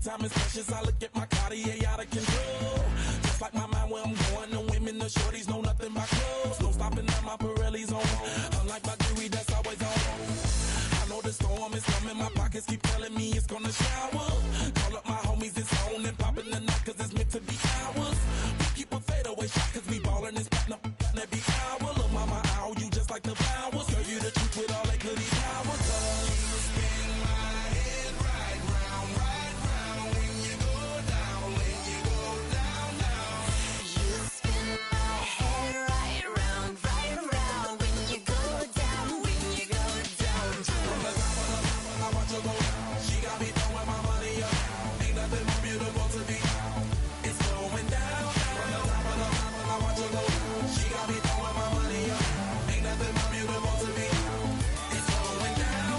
time is precious. I look at my Cartier out of control. Just like my mind where I'm going. The women, the shorties know nothing but clothes. No stopping at my Pirelli's on. Unlike my jewelry that's always on. I know the storm is coming. My pockets keep telling me it's gonna shower. Call up my homies, it's on and popping the night 'cause it's meant to be ours. We keep a fadeaway shot 'cause we ballin' and spotting up every hour. Look, mama, I owe you just like the flowers. Girl, you the truth with all that goody power. 'Cause you spin my head right round when you go down, when you go down, down. You spin my head right round when you go down, when you go down. From the top of the mountain, I watch her go down. She got me throwing my money up. Ain't nothing more beautiful to me. It's going down. From the top of the mountain, I watch her go down. She got me throwing my money up. Ain't nothing more beautiful to me. It's going down.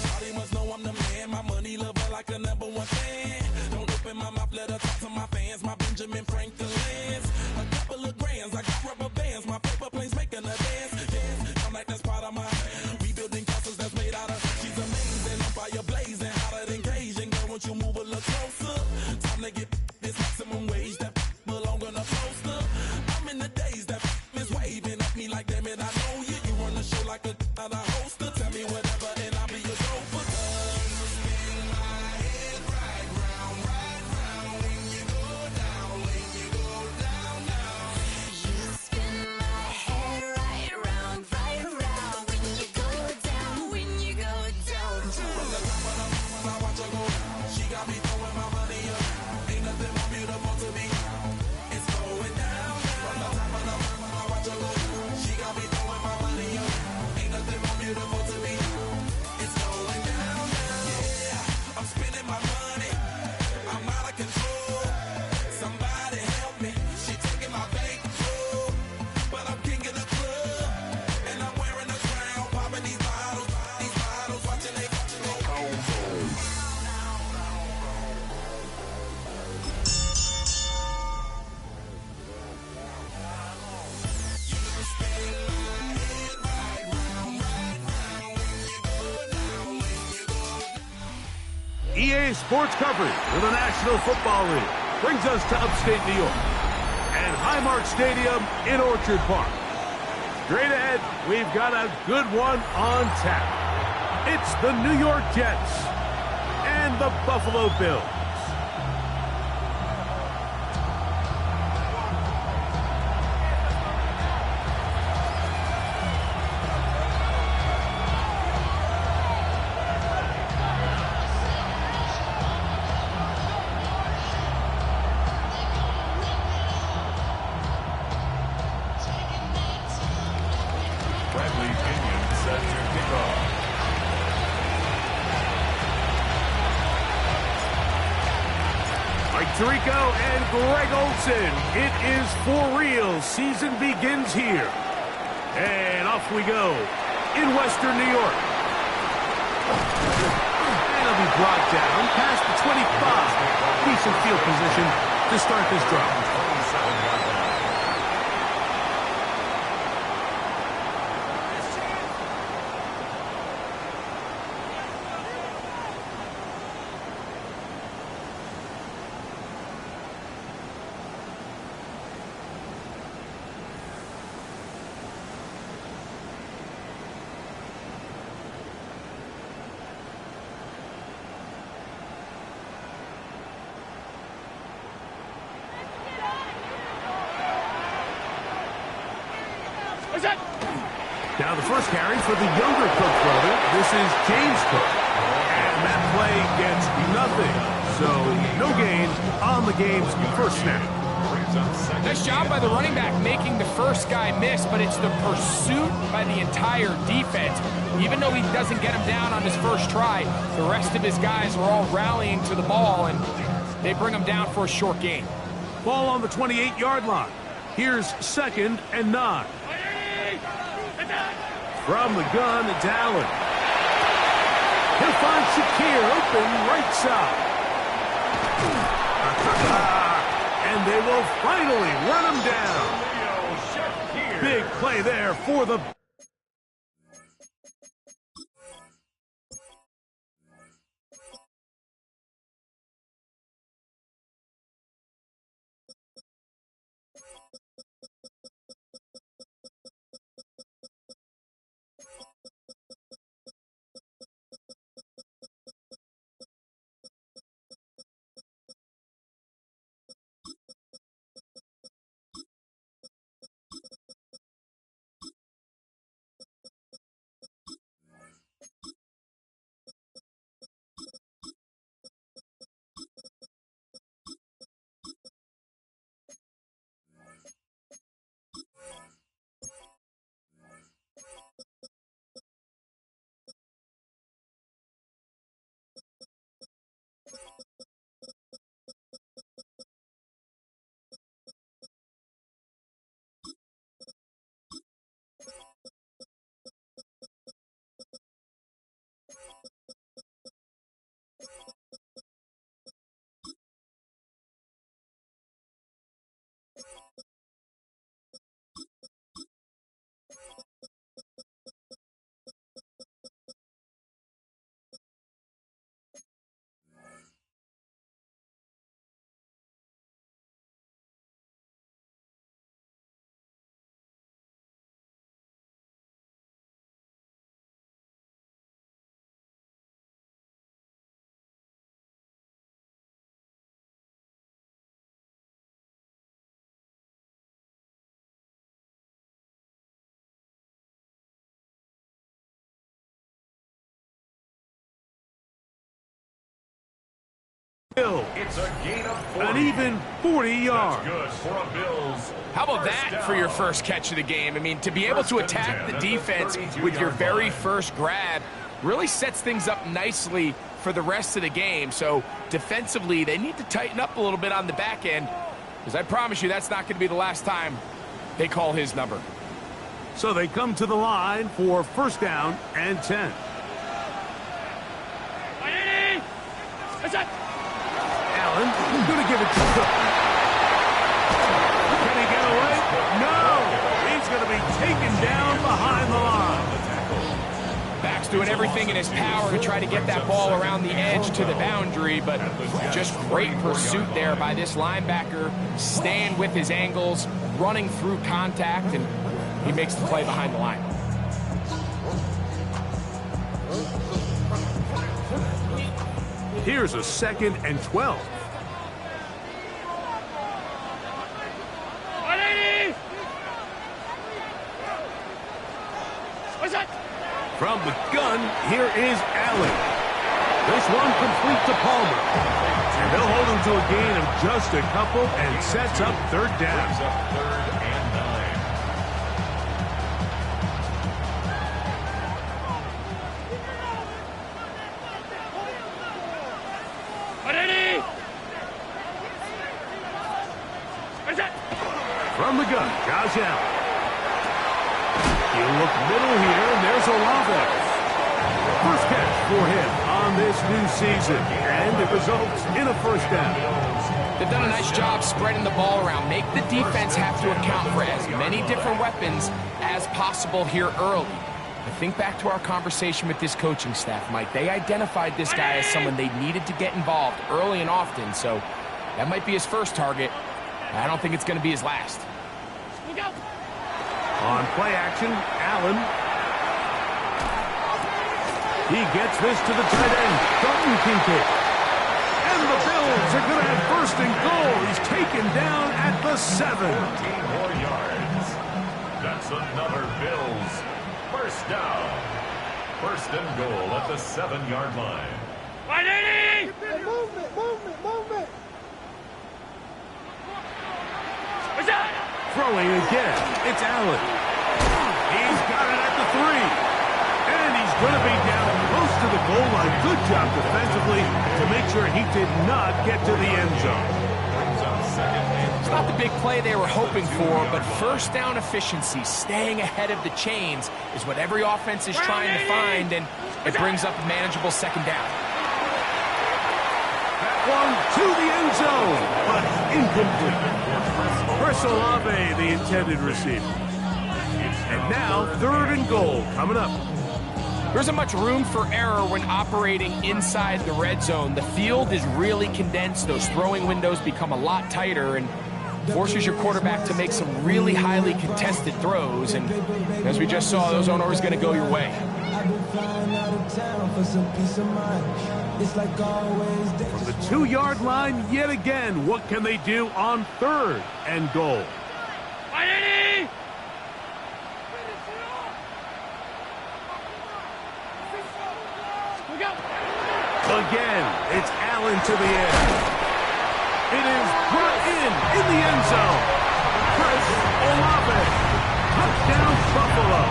Shawty must know I'm the man. My money lover like a #1 fan. Don't open my mouth, let her talk to my fans. My Benjamin Franklin's. A couple of grands, I got rubber bands. My paper planes making a dance. I'm like that's part of my rebuilding castles that's made out of. She's amazing, on fire blazing, hotter than Cajun. Girl, won't you move a little closer? Time to get this maximum wage that belong on a poster. I'm in the days that is waving at me like, damn it, I know you. You run the show like a hoster. Tell me whatever and I'll be your gopher. 'Cause you spin my head right round when you go down, when you go down, down. You spin my head right round when you go down, when you go down. From the top of the mountain, I watch her go down. She got me throwing my money up. Ain't nothing more beautiful to me. It's going down. From the top of the mountain, I watch her go down. She got me throwing my money up. Ain't nothing more beautiful to me. It's going down. Yeah, I'm spending my money. I'm out of control. Somebody help me. She taking my bankroll, but I'm king of the club, and I'm wearing a crown. Popping these bottles, watching they go. EA Sports coverage for the National Football League brings us to upstate New York and Highmark Stadium in Orchard Park. Straight ahead, we've got a good one on tap. It's the New York Jets and the Buffalo Bills. Bradley Pinion sets your kickoff. Mike Tirico and Greg Olsen. It is for real. Season begins here. And off we go in Western New York. And it'll be brought down past the 25. Decent field position to start this drive. Now the first carry for the younger Cook brother. This is James Cook. And that play gets nothing. So no gain on the game's first snap. Nice job by the running back making the first guy miss, but it's the pursuit by the entire defense. Even though he doesn't get him down on his first try, the rest of his guys are all rallying to the ball, and they bring him down for a short gain. Ball on the 28-yard line. Here's 2nd and 9. From the gun, it's Allen. He'll find Shakir open right side. And they will finally run him down. Big play there for the It's a gain of 40. An even 40 yards. Good for a Bills. How about First that for your down. first catch of the game? I mean, to be able to attack the defense with your very first grab really sets things up nicely for the rest of the game. So defensively, they need to tighten up a little bit on the back end, because I promise you that's not going to be the last time they call his number. So they come to the line for first down and 10. Allen going to give it to Cook. Can he get away? No! He's going to be taken down behind the line. Back's doing everything in his power to try to get that ball around the edge to the boundary, but just great pursuit there by this linebacker, staying with his angles, running through contact, and he makes the play behind the line. Here's a 2nd and 12. From the gun, here is Allen. This one complete to Palmer. And they'll hold him to a gain of just a couple and sets up third down. Brings up 3rd and 9. From the gun, Josh Allen. He'll look middle here, and there's Olave. First catch for him on this new season, and it results in a first down. They've done a nice job spreading the ball around. Make the defense have to account for as many different weapons as possible here early. I think back to our conversation with this coaching staff, Mike. They identified this guy as someone they needed to get involved early and often, so that might be his first target. I don't think it's going to be his last. On play action, Allen. He gets this to the tight end, Dalton Kincaid. And the Bills are going to have first and goal. He's taken down at the 7. 14 more yards. That's another Bills first down. First and goal at the 7-yard line. Throwing again, it's Allen. He's got it at the 3. And he's going to be down close to the goal line. Good job defensively to make sure he did not get to the end zone. Brings up 2nd and It's not the big play they were hoping for, but first down efficiency, staying ahead of the chains, is what every offense is trying to find, and it brings up a manageable second down. That one to the end zone, but incomplete. Chris Olave, the intended receiver. And now, 3rd and goal coming up. There isn't much room for error when operating inside the red zone. The field is really condensed. Those throwing windows become a lot tighter and forces your quarterback to make some really highly contested throws. And as we just saw, those aren't always going to go your way. From the 2-yard line, yet again, what can they do on 3rd and goal? Again, it's Allen to the end. It is brought in the end zone. Chris Olave, touchdown Buffalo.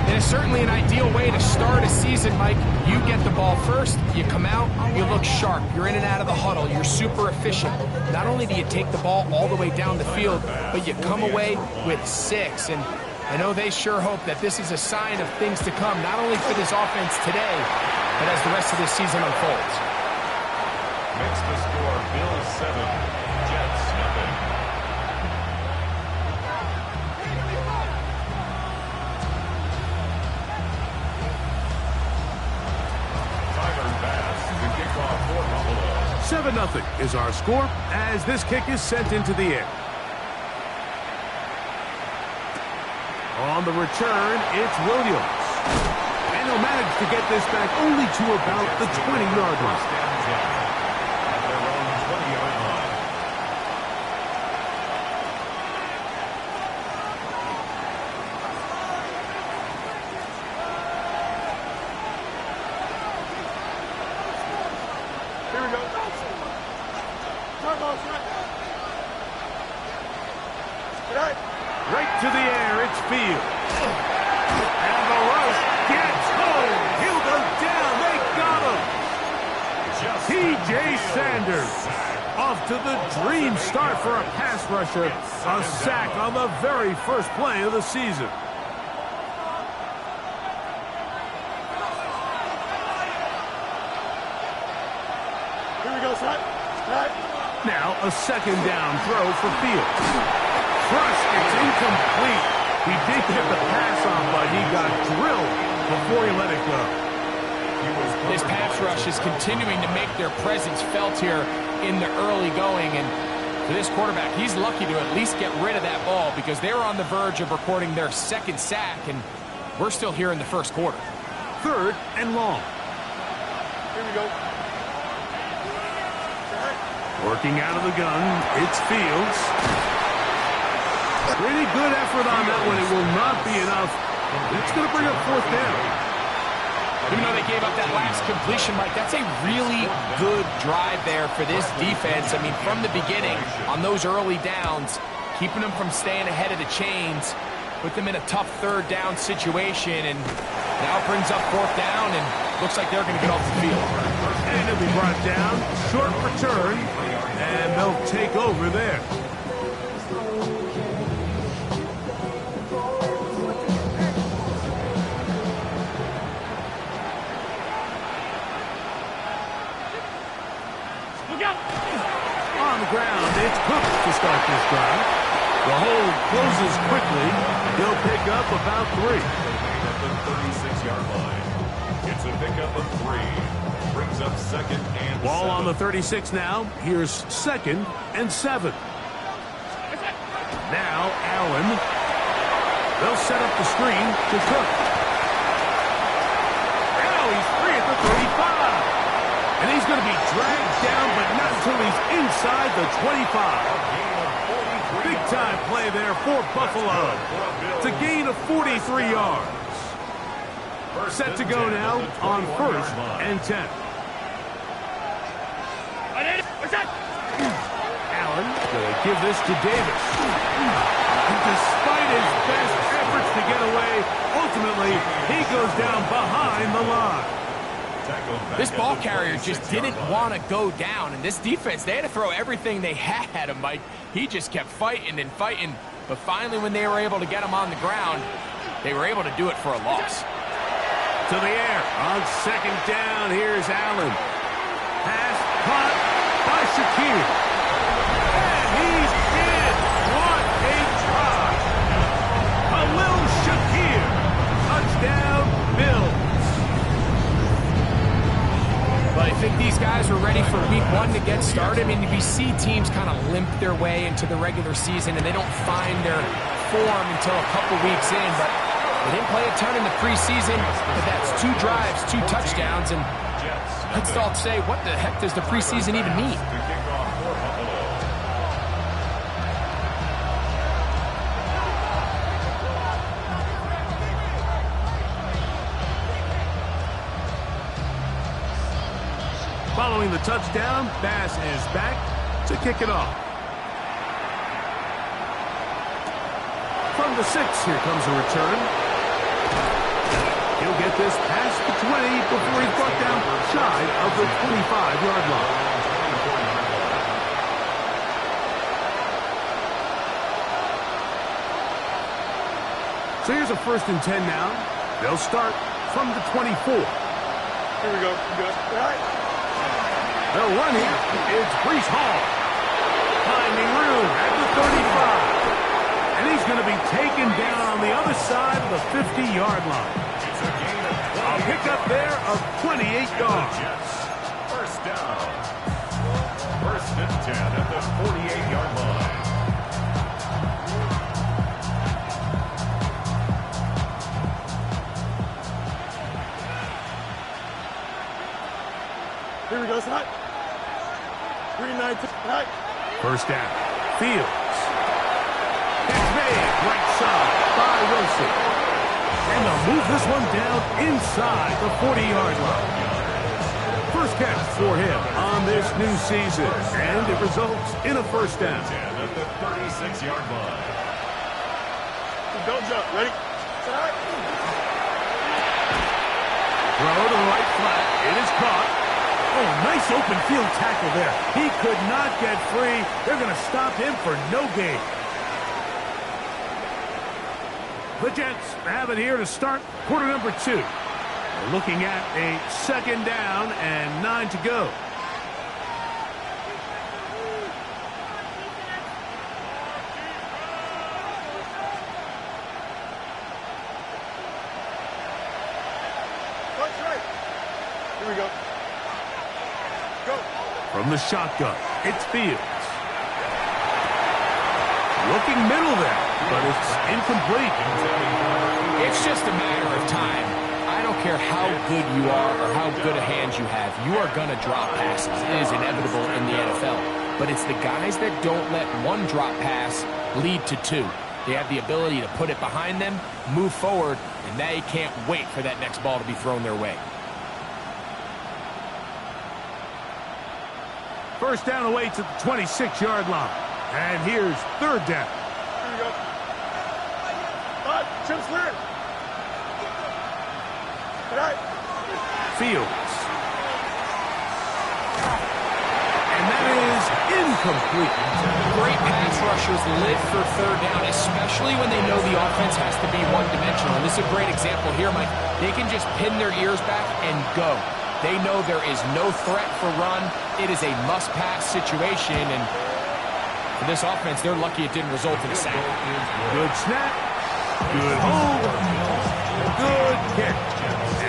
It is certainly an ideal way to start a season, Mike. You get the ball first, you come out, you look sharp, you're in and out of the huddle, you're super efficient. Not only do you take the ball all the way down the field, but you come away with 6. And I know they sure hope that this is a sign of things to come, not only for this offense today, but as the rest of this season unfolds. makes the score Bills 7, Jets nothing. Tyler Bass to kick off for Buffalo. 7-0 is our score as this kick is sent into the air. On the return, it's Williams. And he'll manage to get this back only to about the 20-yard line. Stands in at their own 20-yard line. Right to the air, it's Fields. And the rush gets home. He'll go down. They got him. T.J. Sanders off to the dream start for a pass rusher. A sack on the very first play of the season. Here we go, son. Now a second down throw for Fields. Crush, it's incomplete. He did get the pass on, but he got drilled before he let it go. This pass rush is continuing to make their presence felt here in the early going, and for this quarterback, he's lucky to at least get rid of that ball because they were on the verge of recording their second sack, and we're still here in the first quarter. Third and long. Here we go. Working out of the gun, it's Fields. Pretty good effort on that one. It will not be enough. It's going to bring up fourth down. Even though they gave up that last completion, Mike, that's a really good drive there for this defense. I mean, from the beginning, on those early downs, keeping them from staying ahead of the chains, put them in a tough third down situation, and now brings up fourth down, and looks like they're going to get off the field. And it'll be brought down. Short return, and they'll take over there. On the ground, it's Cook to start this drive. The hole closes quickly. They'll pick up about 3. At the 36-yard line. It's a pickup of 3. Brings up second and Ball 7. on the 36 now. Here's second and 7. Now Allen. They'll set up the screen to Cook. Now he's free at the 35. And he's going to be dragged down, but not until he's inside the 25. Big-time play there for Buffalo. It's a gain of 43 yards. Set to go now on first and 10. Allen going to give this to Davis. And despite his best efforts to get away, ultimately he goes down behind the line. This ball carrier just didn't want to go down, and this defense, they had to throw everything they had at him, Mike. He just kept fighting and fighting, but finally when they were able to get him on the ground, they were able to do it for a loss. To the air on second down. Here's Allen. Pass caught by Shakir. And he's in. What a try. Khalil Shakir. Touchdown, Bills. But I think these guys were ready for week 1 to get started. I mean, we see teams kind of limp their way into the regular season, and they don't find their form until a couple weeks in, but they didn't play a ton in the preseason, but that's 2 drives, 2 touchdowns, and let's all say, what the heck does the preseason even mean? Following the touchdown, Bass is back to kick it off. From the 6, here comes a return. He'll get this past the 20 before he's brought down shy of the 25-yard line. So here's a first and 10 now. They'll start from the 24. Here we go. Good. All right. They'll run here. It's Breece Hall. Finding room at the 35. And he's going to be taken down on the other side of the 50-yard line. A pickup there of 28 yards. First down. First and 10 at the 48-yard line. Here we go, son. 3-9. First down. Fields. It's made right side by Wilson. And they'll move this one down inside the 40-yard line. first catch for him on this new season, and it results in a first down. 10 at the 36-yard line. Don't jump. Ready? Set. Throw to the right flat. It is caught. Oh, nice open field tackle there. He could not get free. They're going to stop him for no gain. The Jets have it here to start quarter number 2. We're looking at a second down and 9 to go. Punch right. Here we go. Go. From the shotgun, it's Fields. Looking middle there, but it's incomplete. It's just a matter of time. I don't care how good you are or how good a hand you have. You are going to drop passes. It is inevitable in the NFL. But it's the guys that don't let one drop pass lead to 2. They have the ability to put it behind them, move forward, and they can't wait for that next ball to be thrown their way. First down awaits at the 26-yard line. And here's third down. Here we go. Chip slant. All right. Fields. And that is incomplete. Great pass rushers live for third down, especially when they know the offense has to be one-dimensional. And this is a great example here, Mike. They can just pin their ears back and go. They know there is no threat for run. It is a must-pass situation, and for this offense, they're lucky it didn't result in a sack. Good snap. Good hold. Good kick.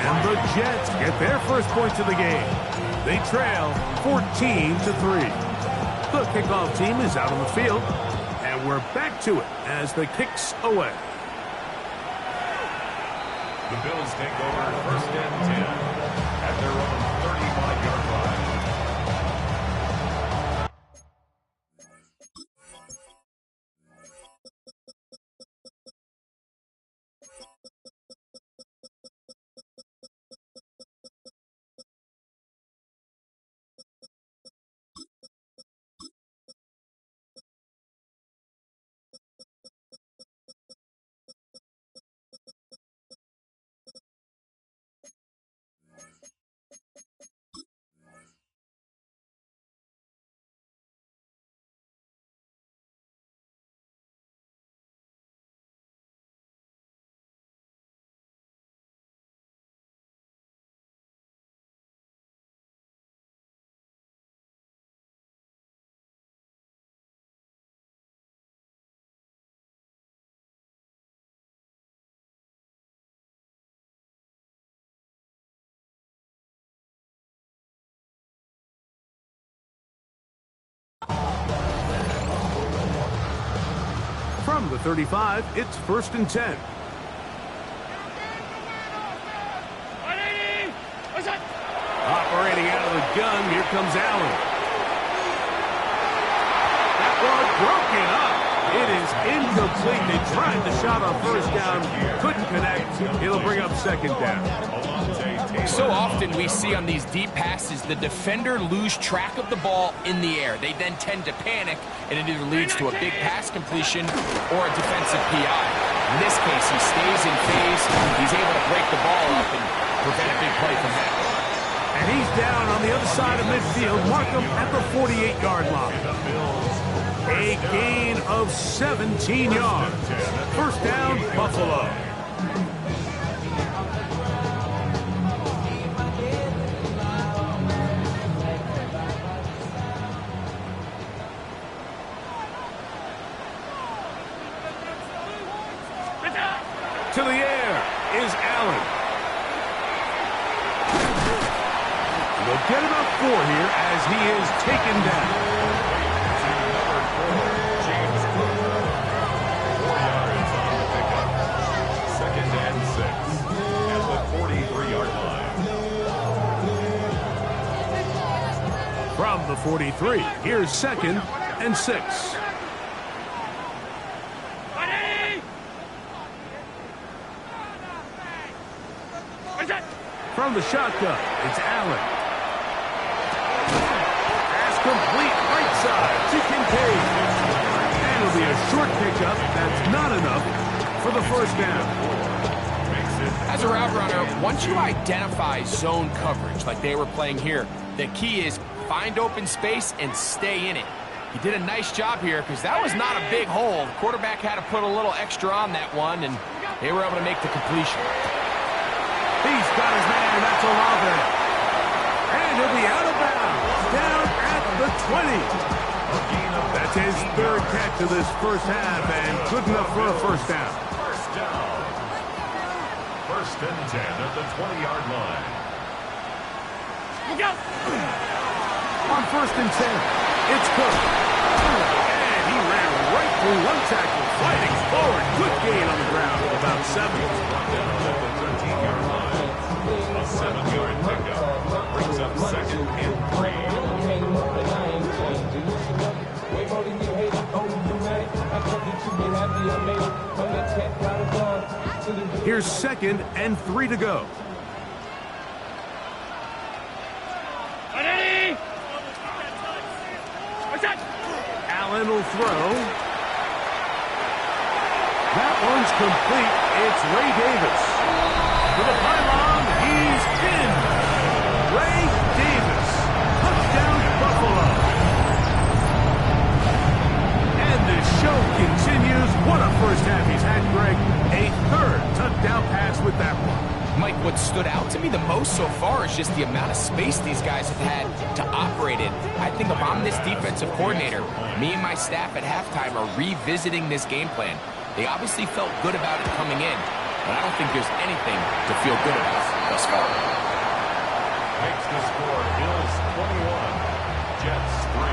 And the Jets get their first points of the game. They trail 14-3. The kickoff team is out on the field, and we're back to it as the kick's away. The Bills take over first and 10 at their own 35-yard line. From the 35, it's first and 10. Operating out of the gun, here comes Allen. That ball broken up. It is incomplete. They tried the shot on first down, couldn't connect. It'll bring up second down. So often we see on these deep passes, the defender lose track of the ball in the air. They then tend to panic, and it either leads to a big pass completion or a defensive PI. In this case, he stays in phase. He's able to break the ball up and prevent a big play from happening. And he's down on the other side of midfield. Mark him at the 48-yard line. A gain of 17 yards. First down, Buffalo. To the air is Allen. They'll get about 4 here as he is taken down. James Cook. 4 yards on the pickup. Second and 6 at the 43-yard line. From the 43, here's second and 6. From the shotgun, it's Allen. Pass complete right side to Kincaid. And it'll be a short pickup. That's not enough for the first down. As a route runner, once you identify zone coverage like they were playing here, the key is find open space and stay in it. He did a nice job here because that was not a big hole. The quarterback had to put a little extra on that one, and they were able to make the completion. He's got his man. That's Olave. And he'll be out of bounds. Down at the 20. That's his third catch of this first half, and good enough for a first down. First down. First and 10 at the 20-yard line. Look out! On first and 10, it's Cook. And he ran right through one tackle, fighting forward. Good gain on the ground with about 7. Brought down at the 13-yard line. A 7-yard pickup brings up second and 3. Here's second and 3 to go. Allen will throw. That one's complete. It's Ray Davis. To the pylon, he's in. Ray Davis. Touchdown, Buffalo. And the show continues. What a first half he's had, Greg. A third touchdown pass with that one. Mike, what stood out to me the most so far is just the amount of space these guys have had to operate in. I think if I'm this defensive coordinator, me and my staff at halftime are revisiting this game plan. They obviously felt good about it coming in, but I don't think there's anything to feel good about thus far. Makes the score Bills 21, Jets 3.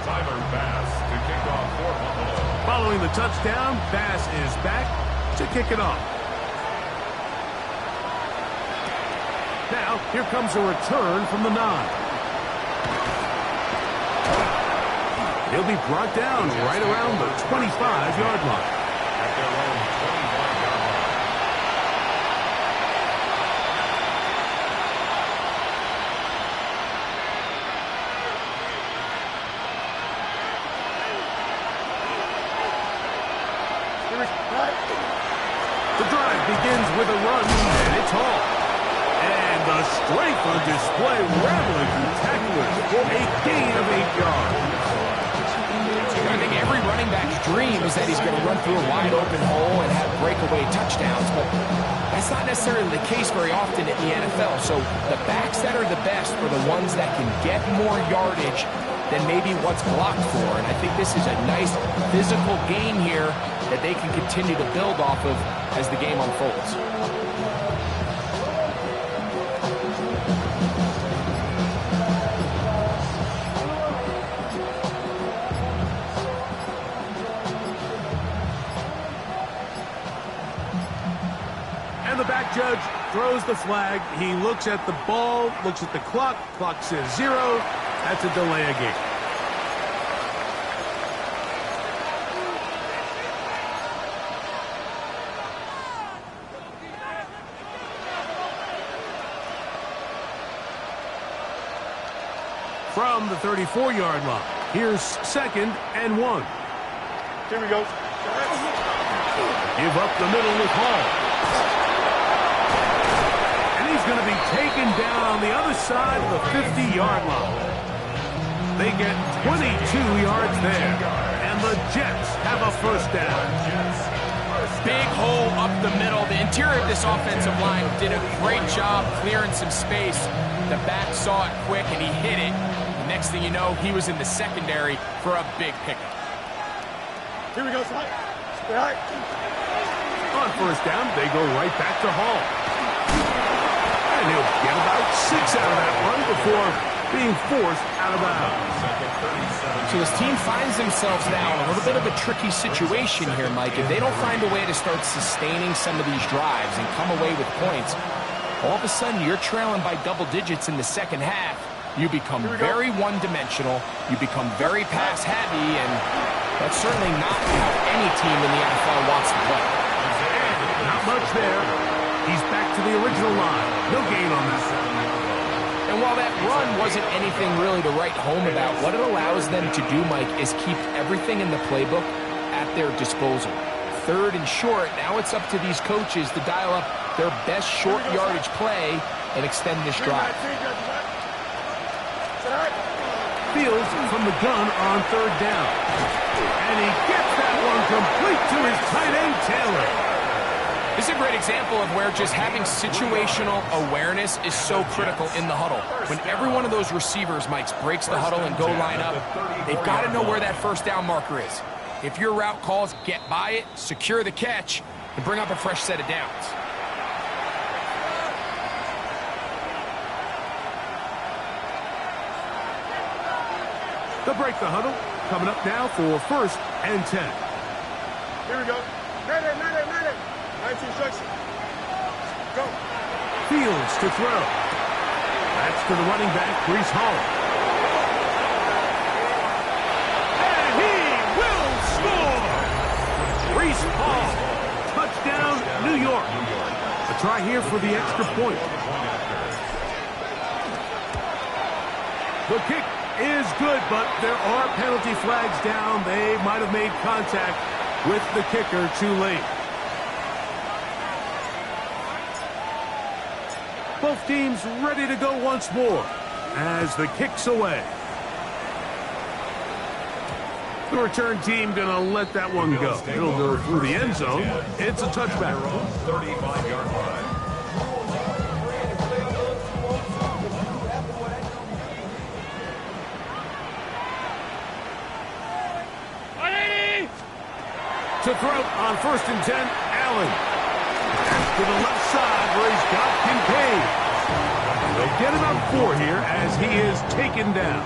Tyler Bass to kick off for Buffalo. Following the touchdown, Bass is back to kick it off. Now, here comes a return from the 9. He'll be brought down right around the 25-yard line. At their own 25-yard line. The drive begins with a run, and it's Hall. And the strength on display, rattling through tacklers for a gain of 8 yards. I think every running back's dream is that he's going to run through a wide open hole and have breakaway touchdowns, but that's not necessarily the case very often in the NFL. So the backs that are the best are the ones that can get more yardage than maybe what's blocked for. And I think this is a nice physical gain here that they can continue to build off of as the game unfolds. And the back judge throws the flag. He looks at the ball, looks at the clock. Clock says 0. That's a delay of game. From the 34-yard line, here's second and 1. Here we go. Give up the middle with Hall. And he's going to be taken down on the other side of the 50-yard line. They get 22 yards there. And the Jets have a first down. Big hole up the middle. The interior of this offensive line did a great job clearing some space. The back saw it quick, and he hit it. The next thing you know, he was in the secondary for a big pickup. Here we go, Slide. Stay high. On first down, they go right back to Hall. And he'll get about 6 out of that run before being forced out of bounds. So this team finds themselves now in a little bit of a tricky situation here, Mike. If they don't find a way to start sustaining some of these drives and come away with points, all of a sudden you're trailing by double digits in the second half. You become very one-dimensional. You become very pass-heavy, and that's certainly not how any team in the NFL wants to play. Not much there. He's back to the original line. No gain on that. And while that run wasn't anything really to write home about, what it allows them to do, Mike, is keep everything in the playbook at their disposal. Third and short, now it's up to these coaches to dial up their best short yardage play and extend this drive. Fields from the gun on third down. And he gets that one complete to his tight end, Taylor. This is a great example of where just having situational awareness is so critical in the huddle. When every one of those receivers, Mike, breaks the huddle and go line up, they've got to know where that first down marker is. If your route calls, get by it, secure the catch, and bring up a fresh set of downs. They'll break the huddle. Coming up now for 1st and 10. Here we go. Medic. Nice instruction. Go. Fields to throw. That's to the running back, Breece Hall. And he will score! Breece Hall. Touchdown, New York. A try here for the extra point. The kick is good, but there are penalty flags down. They might have made contact with the kicker too late. Both teams ready to go once more as the kick's away. The return team going to let that one go. It'll go through the end zone. It's a touchback. 35-yard line. To throw on 1st and 10, Allen. That's to the left side where he's got Kincaid. They'll get about 4 here as he is taken down.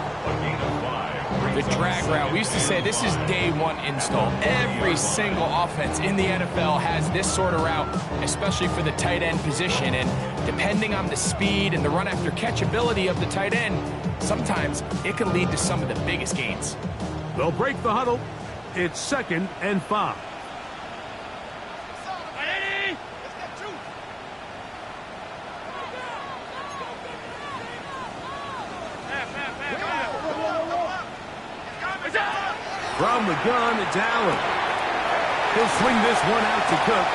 The drag route. We used to say this is day one install. Every single offense in the NFL has this sort of route, especially for the tight end position. And depending on the speed and the run after catch ability of the tight end, sometimes it can lead to some of the biggest gains. They'll break the huddle. It's 2nd and 5. From the gun, it's Allen. He'll swing this one out to Cook,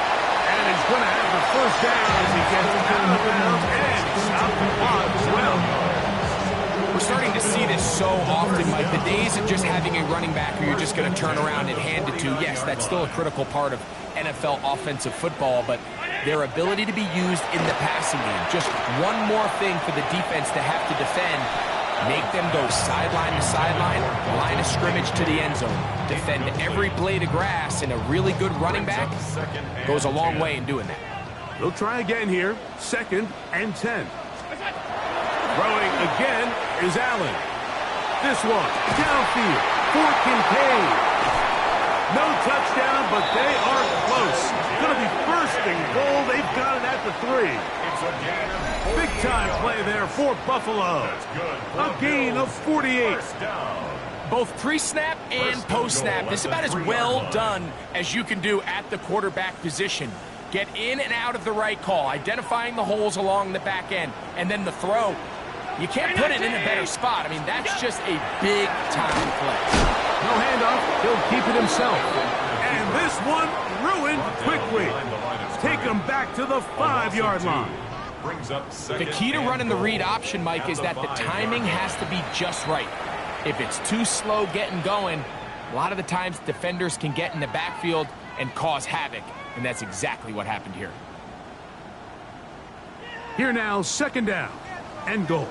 and he's going to have the first down as he gets out of bounds and stop the clock as well. We're starting to see this so often, Mike. The days of just having a running back who you're just going to turn around and hand it to, yes, that's still a critical part of NFL offensive football, but their ability to be used in the passing game, just one more thing for the defense to have to defend, make them go sideline to sideline, line of scrimmage to the end zone, defend every blade of grass, and a really good running back goes a long way in doing that. They'll try again here, 2nd and 10. Throwing again is Allen. This one, downfield for Kincaid. No touchdown, but they are close. Going to be 1st and goal. They've got it at the 3. Big-time play there for Buffalo. A gain of 48. Both pre-snap and post-snap. This is about as well done as you can do at the quarterback position. Get in and out of the right call, identifying the holes along the back end, and then the throw. You can't put it in a better spot. I mean, that's just a big-time play. No handoff. He'll keep it himself. And this one ruined quickly. Take him back to the 5-yard line. The key to running the read option, Mike, is that the timing has to be just right. If it's too slow getting going, a lot of the times defenders can get in the backfield and cause havoc, and that's exactly what happened here. Here now, 2nd down and goal.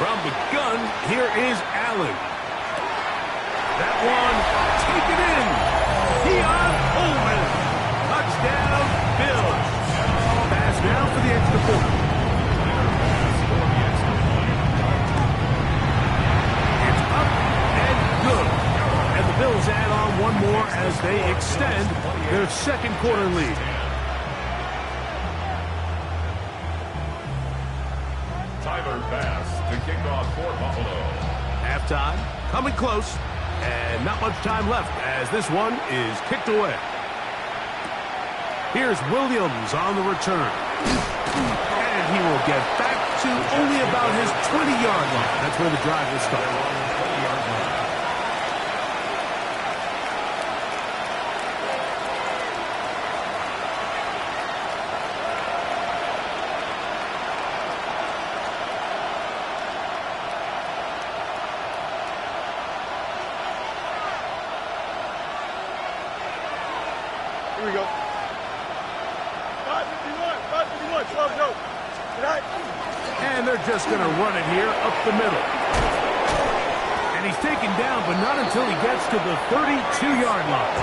From the gun, here is Allen. That one, take it in. Keon Coleman. Touchdown, Bills. Pass now for the extra point. It's up and good. And the Bills add on one more as they extend their 2nd quarter lead. Tyler Bass to kick off for Buffalo. Halftime, coming close, and not much time left as this one is kicked away. Here's Williams on the return. And he will get back to only about his 20-yard line. That's where the drive will start. Here we go. 551, slow go. Tonight. And they're just going to run it here up the middle. And he's taken down, but not until he gets to the 32-yard line.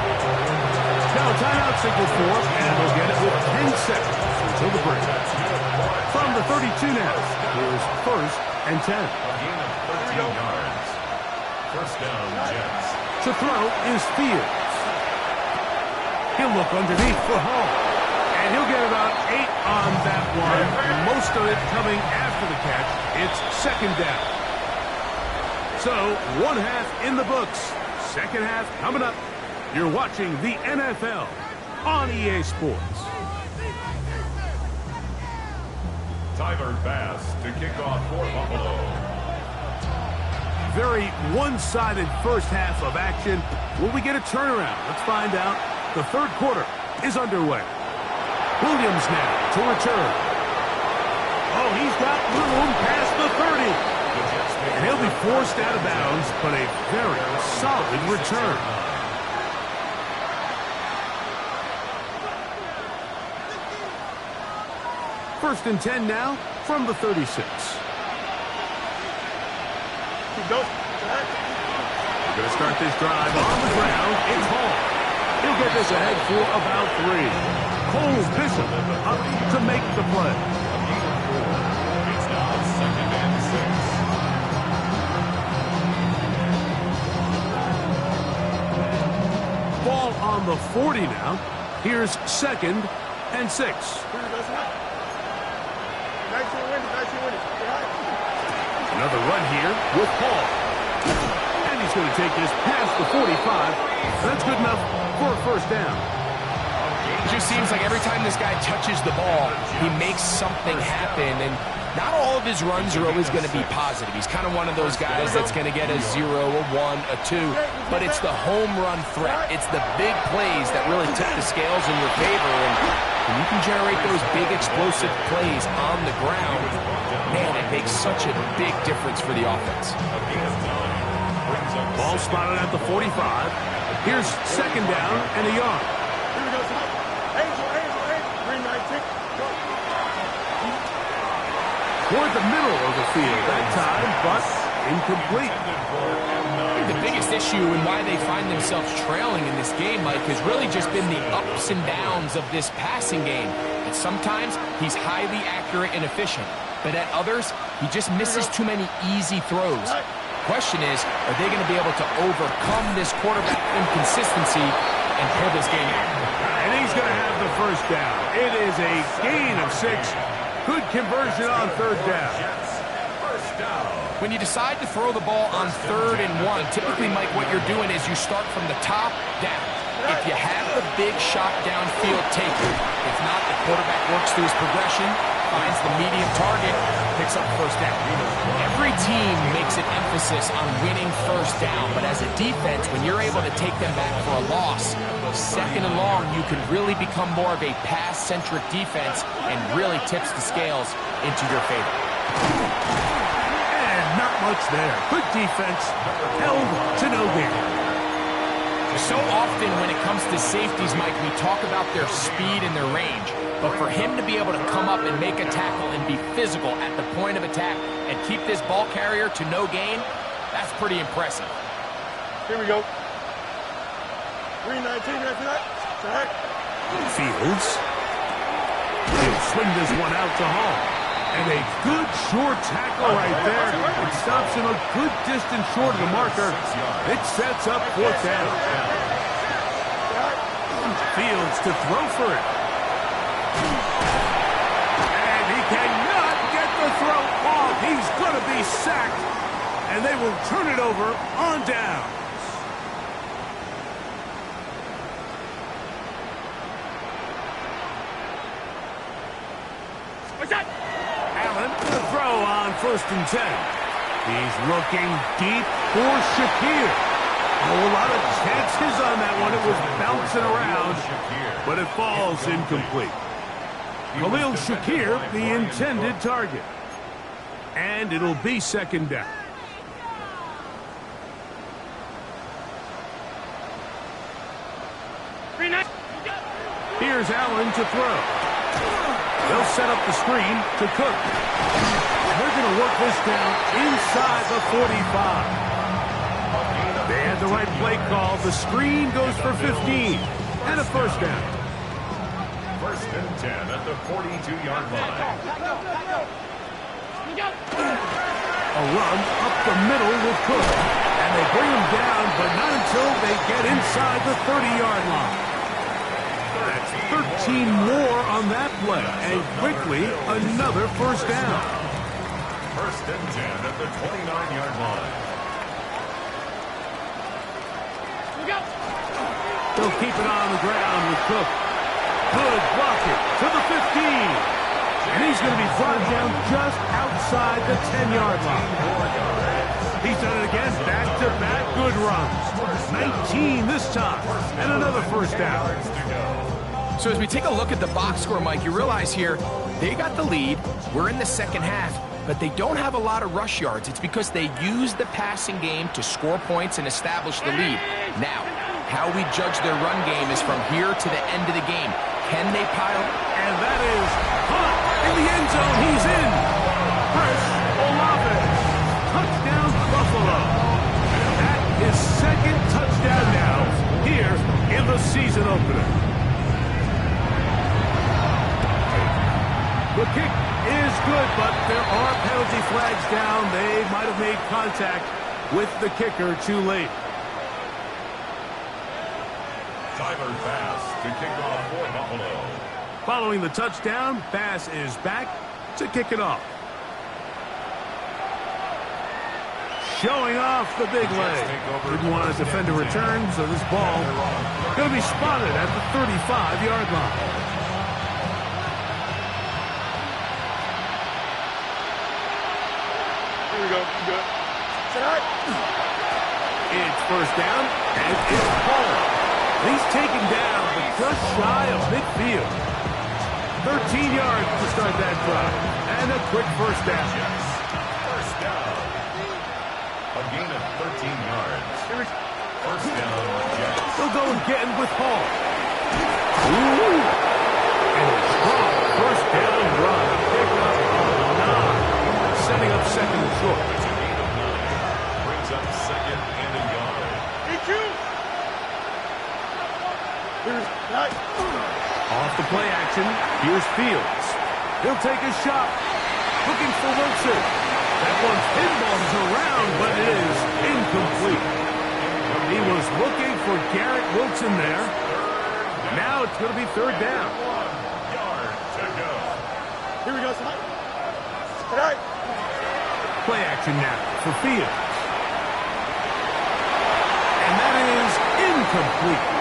Now timeout signal for him, and they'll get it with 10 seconds until the break. From the 32 now, here's first and 10. A gain of 13 yards. First down, Jets. To throw is Fields. He'll look underneath for Hall. And he'll get about 8 on that one. Most of it coming after the catch. It's second down. So, one half in the books. Second half coming up. You're watching the NFL on EA Sports. Tyler Bass to kick off for Buffalo. Very one-sided first half of action. Will we get a turnaround? Let's find out. The third quarter is underway. Williams now to return. Oh, he's got room past the 30. And he'll be forced out of bounds, but a very solid return. First and 10 now from the 36. Keep going. We're going to start this drive on the ground. It's Hall. He'll get this ahead for about 3. Cole Bishop up to make the play. It's now second and 6. Ball on the 40 now. Here's second and 6. Here we go, tonight. Nice and winning. Another run here with Paul. And he's going to take this past the 45. That's good enough for a first down. It just seems like every time this guy touches the ball, he makes something happen. And not all of his runs are always going to be positive. He's kind of one of those guys that's going to get a 0, a 1, a 2. But it's the home run threat. It's the big plays that really tip the scales in your favor. And when you can generate those big explosive plays on the ground, man, it makes such a big difference for the offense. Ball spotted at the 45. Here's second down and a yard. Here we go, tonight. Angel. 319. Go. Toward the middle of the field that time, but incomplete. The biggest issue and why they find themselves trailing in this game, Mike, has really just been the ups and downs of this passing game. And sometimes he's highly accurate and efficient, but at others, he just misses too many easy throws. Question is, are they going to be able to overcome this quarterback inconsistency and pull this game out? And he's going to have the first down. It is a gain of 6. Good conversion on third down. First down. When you decide to throw the ball on 3rd and 1, typically, Mike, what you're doing is you start from the top down. If you have the big shot downfield, take it. If not, the quarterback works through his progression, finds the medium target, picks up first down. Every team makes an emphasis on winning first down, but as a defense, when you're able to take them back for a loss, second and long, you can really become more of a pass-centric defense and really tips the scales into your favor. And not much there. Good defense, held to no gain. So often when it comes to safeties, Mike, we talk about their speed and their range. But for him to be able to come up and make a tackle and be physical at the point of attack and keep this ball carrier to no gain, that's pretty impressive. Here we go. 319 right tonight. Tonight. Fields. He'll swing this one out to Hall. And a good short tackle right there. It stops him a good distance short of the marker. It sets up fourth down. Fields to throw for it. And he cannot get the throw off. He's going to be sacked. And they will turn it over on down. Allen to the throw on 1st and 10. He's looking deep for Shakir. A whole lot of chances on that one. It was bouncing around, but it falls incomplete. Khalil Shakir, the intended target. And it'll be 2nd down. Here's Allen to throw. They'll set up the screen to Cook. They're going to work this down inside the 45. They had the right play call. The screen goes for 15. And a 1st down. 1st and 10 at the 42-yard line. A run up the middle with Cook. And they bring him down, but not until they get inside the 30-yard line. That's 13 more on that play. And quickly, another 1st down. 1st and 10 at the 29-yard line. They'll keep it on the ground with Cook. Good blocking to the 15. And he's going to be brought down just outside the 10-yard line. He's done it again, back-to-back good runs. 19 this time, and another 1st down. So as we take a look at the box score, Mike, you realize here, they got the lead. We're in the 2nd half, but they don't have a lot of rush yards. It's because they use the passing game to score points and establish the lead. Now, how we judge their run game is from here to the end of the game. Can they pile? And that is caught in the end zone. He's in. Chris Olave. Touchdown, Buffalo. That is 2nd touchdown now here in the season opener. The kick is good, but there are penalty flags down. They might have made contact with the kicker too late. Tyler Bass to kick off for Buffalo. Following the touchdown, Bass is back to kick it off. Showing off the big leg. Didn't want to defend a return, so this ball going to be spotted at the 35-yard line. Here we go. Good. It's 1st down, and it's Paul. He's taken down, but just shy of midfield. 13 yards to start that drive, and a quick 1st down. Yes. 1st down. A gain of 13 yards. 1st down, Jets. They'll go again with Hall. Ooh. And a strong 1st down run. Pick up 9. Setting up 2nd and short. It's a gain of 9. Brings up 2nd and a yard. Off the play action, here's Fields. He'll take a shot. Looking for Wilson. That one's pinballs around, but it is incomplete. He was looking for Garrett Wilson there. Now it's going to be 3rd down. 1 yard to go. Here we go, son. Play action now for Fields. And that is incomplete.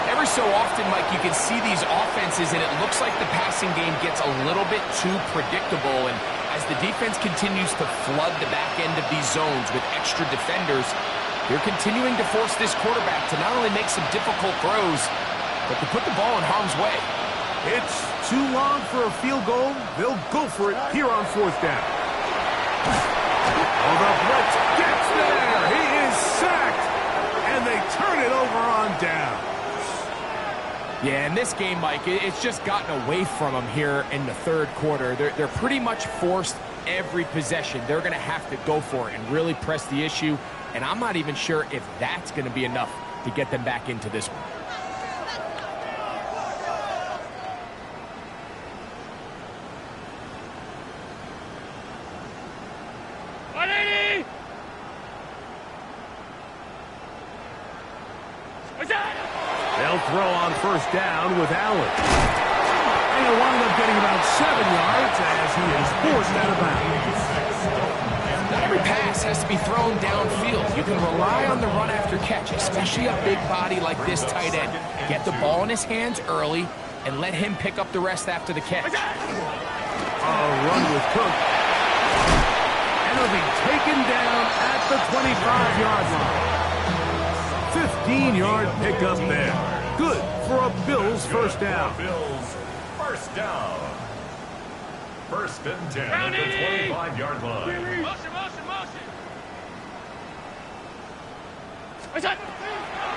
Every so often, Mike, you can see these offenses, and it looks like the passing game gets a little bit too predictable. And as the defense continues to flood the back end of these zones with extra defenders, they're continuing to force this quarterback to not only make some difficult throws, but to put the ball in harm's way. It's too long for a field goal. They'll go for it here on 4th down. Oh, the blitz gets there. He is sacked, and they turn it over on down. Yeah, in this game, Mike, it's just gotten away from them here in the 3rd quarter. They're pretty much forced every possession. They're going to have to go for it and really press the issue, and I'm not even sure if that's going to be enough to get them back into this one. They'll throw on 1st down with Allen. And he'll wind up getting about 7 yards as he is forced out of bounds. Not every pass has to be thrown downfield. You can rely on the run after catch, especially a big body like this tight end. Get the ball in his hands early and let him pick up the rest after the catch. run with Cook. And it'll be taken down at the 25-yard line. 15-yard pickup there. Good for a Bills first down. Bills first down. First and 10 at the 25-yard line.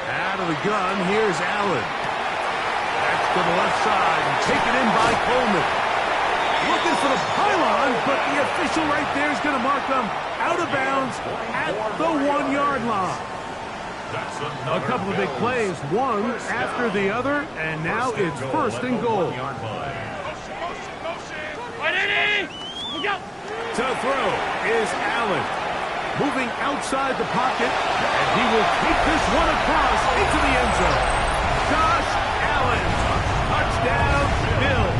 Out of the gun, here's Allen. That's to the left side and taken in by Coleman. Looking for the pylon, but the official right there is going to mark them out of bounds at the 1-yard line. A couple of big plays, one after the other, and now it's first and goal. To throw is Allen. Moving outside the pocket, and he will take this one across into the end zone. Josh Allen, touchdown, Bills.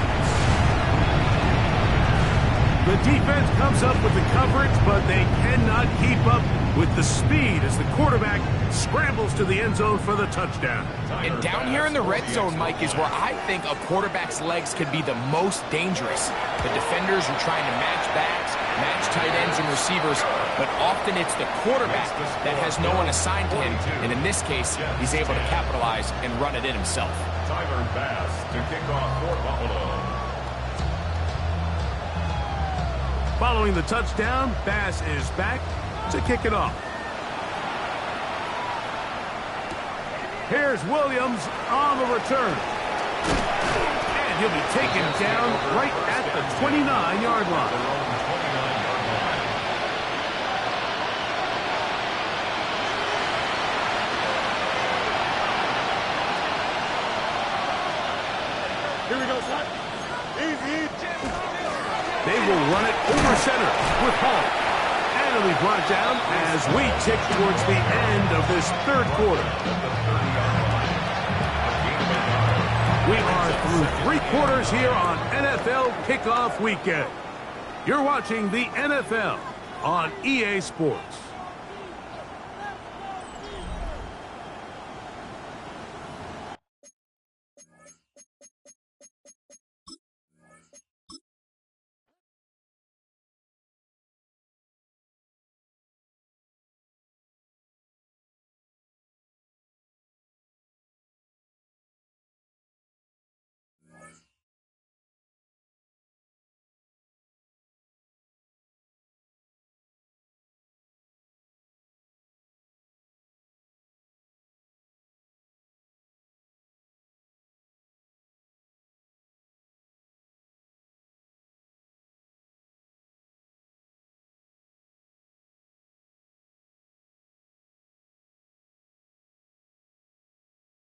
The defense comes up with the coverage, but they cannot keep up with the speed as the quarterback scrambles to the end zone for the touchdown. And down here in the red zone, Mike, is where I think a quarterback's legs could be the most dangerous. The defenders are trying to match backs, match tight ends and receivers, but often it's the quarterback that has no one assigned to him, and in this case, he's able to capitalize and run it in himself. Tyler Bass to kick off for Buffalo. Following the touchdown, Bass is back to kick it off. Here's Williams on the return. And he'll be taken down right at the 29-yard line. Here we go, son. Easy. They will run it over center with Hall. And it'll be brought down as we tick towards the end of this third quarter. We are through 3 quarters here on NFL Kickoff Weekend. You're watching the NFL on EA Sports.